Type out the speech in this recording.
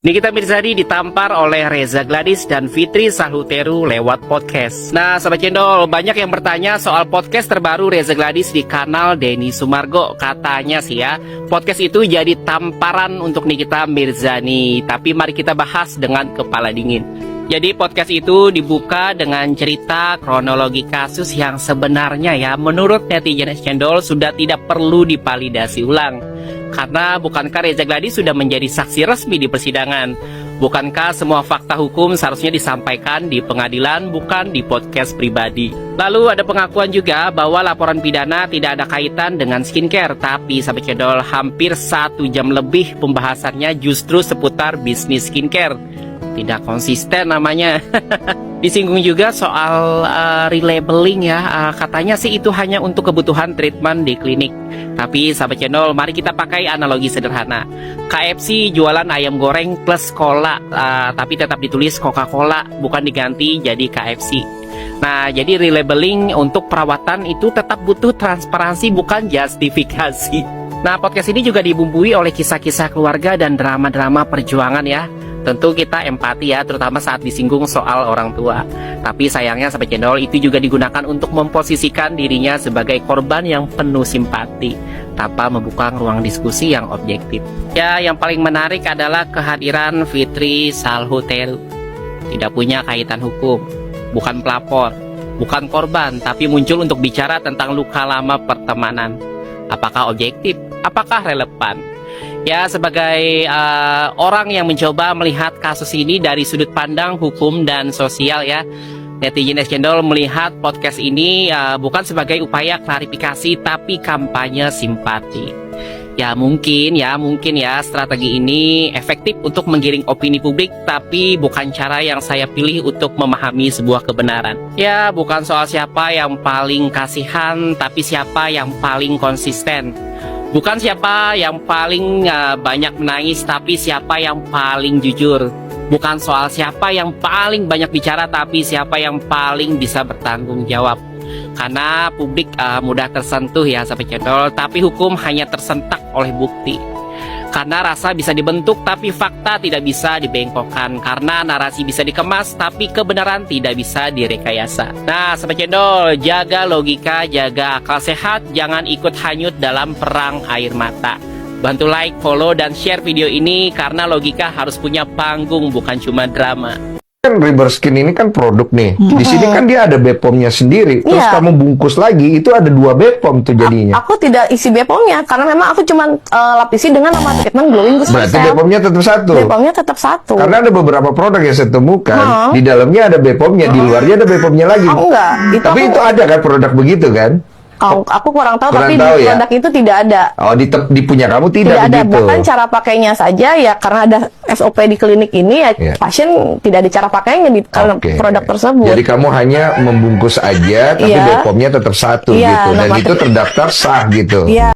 Nikita Mirzani ditampar oleh Reza Gladys dan Fitri Salhuteru lewat podcast. Nah, Sobat Cendol, banyak yang bertanya soal podcast terbaru Reza Gladys di kanal Denny Sumargo. Katanya sih ya, podcast itu jadi tamparan untuk Nikita Mirzani. Tapi mari kita bahas dengan kepala dingin. Jadi podcast itu dibuka dengan cerita kronologi kasus yang sebenarnya ya menurut netizen Cendol sudah tidak perlu divalidasi ulang. Karena bukankah Reza Gladys sudah menjadi saksi resmi di persidangan? Bukankah semua fakta hukum seharusnya disampaikan di pengadilan, bukan di podcast pribadi? Lalu ada pengakuan juga bahwa laporan pidana tidak ada kaitan dengan skincare. Tapi Sahabat Cendol, hampir 1 jam lebih pembahasannya justru seputar bisnis skincare. Tidak konsisten namanya. Disinggung juga soal relabeling ya. Katanya sih itu hanya untuk kebutuhan treatment di klinik. Tapi Sahabat Cendol, mari kita pakai analogi sederhana. KFC jualan ayam goreng plus cola, tapi tetap ditulis Coca-Cola, bukan diganti jadi KFC. Nah, jadi relabeling untuk perawatan itu tetap butuh transparansi, bukan justifikasi. Nah, podcast ini juga dibumbui oleh kisah-kisah keluarga dan drama-drama perjuangan ya. Tentu kita empati ya, terutama saat disinggung soal orang tua. Tapi sayangnya Sahabat Cendol, itu juga digunakan untuk memposisikan dirinya sebagai korban yang penuh simpati, tanpa membuka ruang diskusi yang objektif. Ya, yang paling menarik adalah kehadiran Fitri Salhuteru. Tidak punya kaitan hukum, bukan pelapor, bukan korban, tapi muncul untuk bicara tentang luka lama pertemanan. Apakah objektif? Apakah relevan? Ya, sebagai orang yang mencoba melihat kasus ini dari sudut pandang hukum dan sosial ya, netizen Cendol melihat podcast ini bukan sebagai upaya klarifikasi, tapi kampanye simpati. Ya mungkin ya strategi ini efektif untuk menggiring opini publik, tapi bukan cara yang saya pilih untuk memahami sebuah kebenaran. Ya, bukan soal siapa yang paling kasihan, tapi siapa yang paling konsisten. Bukan siapa yang paling banyak menangis, tapi siapa yang paling jujur. Bukan soal siapa yang paling banyak bicara, tapi siapa yang paling bisa bertanggung jawab. Karena publik mudah tersentuh ya Sahabat Cendol, tapi hukum hanya tersentak oleh bukti. Karena rasa bisa dibentuk, tapi fakta tidak bisa dibengkokkan. Karena narasi bisa dikemas, tapi kebenaran tidak bisa direkayasa. Nah Sahabat Cendol, jaga logika, jaga akal sehat, jangan ikut hanyut dalam perang air mata. Bantu like, follow, dan share video ini, karena logika harus punya panggung, bukan cuma drama. Kan Reverse Skin ini kan produk nih. Di sini kan dia ada BPOM-nya sendiri. Terus kamu bungkus lagi, itu ada 2 BPOM tuh jadinya. Aku tidak isi BPOM-nya karena memang aku cuma lapisi dengan nama treatment glowing good. Berarti BPOM-nya tetap satu. BPOM-nya tetap satu. Karena ada beberapa produk yang saya temukan, di dalamnya ada BPOM-nya, di luarnya ada BPOM-nya lagi. Enggak. Tapi itu ada kan produk begitu kan? Aku kurang tahu, Kurang tapi tahu di ya? produk itu tidak ada. Oh, di punya kamu tidak ada, begitu. bahkan cara pakainya saja ya, karena ada SOP di klinik ini ya, pasien tidak ada cara pakainya di produk tersebut. Jadi kamu hanya membungkus aja, tapi BPOM-nya tetap satu gitu, dan itu terdaftar sah gitu.